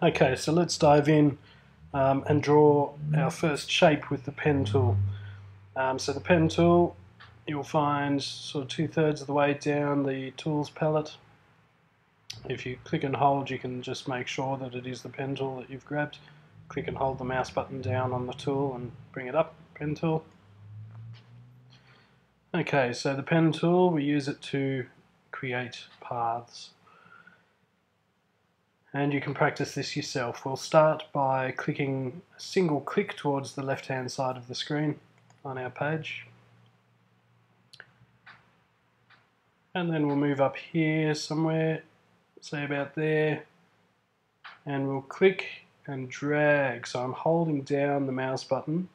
Okay, so let's dive in and draw our first shape with the pen tool. So the pen tool, you'll find sort of 2/3 of the way down the tools palette. If you click and hold, you can just make sure that it is the pen tool that you've grabbed. Click and hold the mouse button down on the tool and bring it up, pen tool. Okay, so the pen tool, we use it to create paths. And you can practice this yourself. We'll start by clicking a single click towards the left-hand side of the screen on our page. And then we'll move up here somewhere, say about there, and we'll click and drag. So I'm holding down the mouse button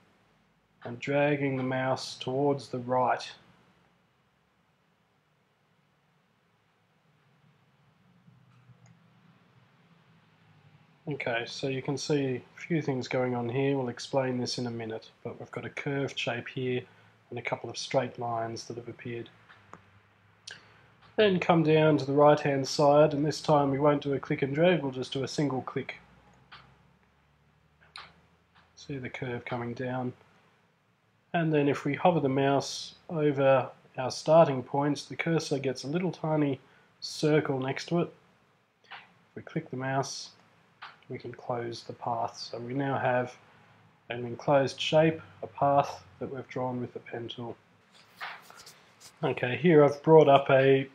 and dragging the mouse towards the right. Okay, so you can see a few things going on here. We'll explain this in a minute, but we've got a curved shape here and a couple of straight lines that have appeared. Then come down to the right hand side, and this time we won't do a click and drag, we'll just do a single click. See the curve coming down. And then if we hover the mouse over our starting points, the cursor gets a little tiny circle next to it. If we click the mouse, we can close the path. So we now have an enclosed shape, a path that we've drawn with the pen tool. Okay, here I've brought up a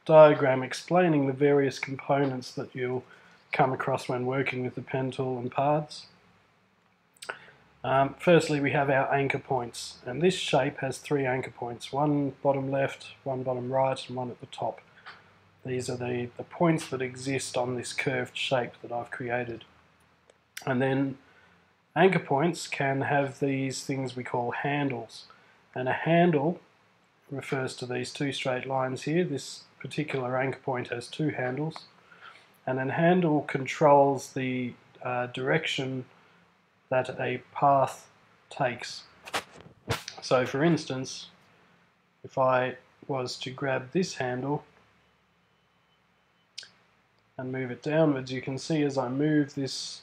diagram explaining the various components that you'll come across when working with the pen tool and paths. Firstly, we have our anchor points, and this shape has 3 anchor points, one bottom left, one bottom right, and one at the top. These are the points that exist on this curved shape that I've created. And then anchor points can have these things we call handles. And a handle refers to these 2 straight lines here. This particular anchor point has 2 handles. And a handle controls the direction that a path takes. So for instance, if I was to grab this handle and move it downwards, you can see as I move this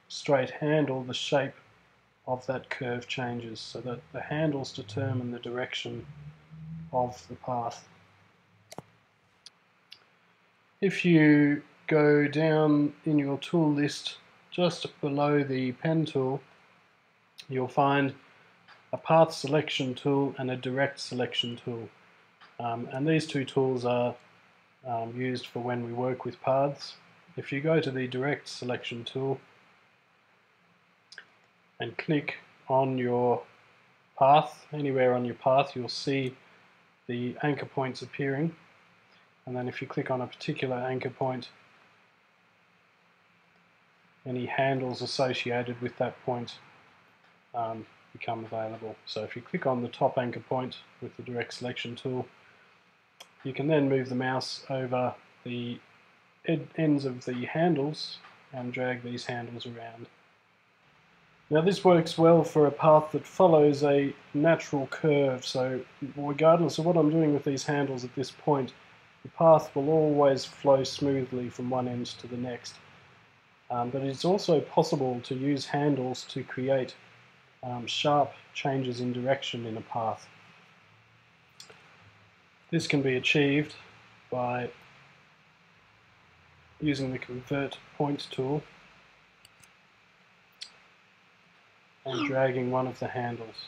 straight handle, the shape of that curve changes, so that the handles determine the direction of the path. If you go down in your tool list just below the pen tool, you'll find a path selection tool and a direct selection tool. And these 2 tools are used for when we work with paths. If you go to the direct selection tool and click on your path, anywhere on your path, you'll see the anchor points appearing. And then if you click on a particular anchor point, any handles associated with that point become available. So if you click on the top anchor point with the direct selection tool, you can then move the mouse over the ends of the handles and drag these handles around. Now this works well for a path that follows a natural curve, so regardless of what I'm doing with these handles at this point, the path will always flow smoothly from one end to the next. But it's also possible to use handles to create sharp changes in direction in a path. This can be achieved by using the Convert Point tool and dragging one of the handles.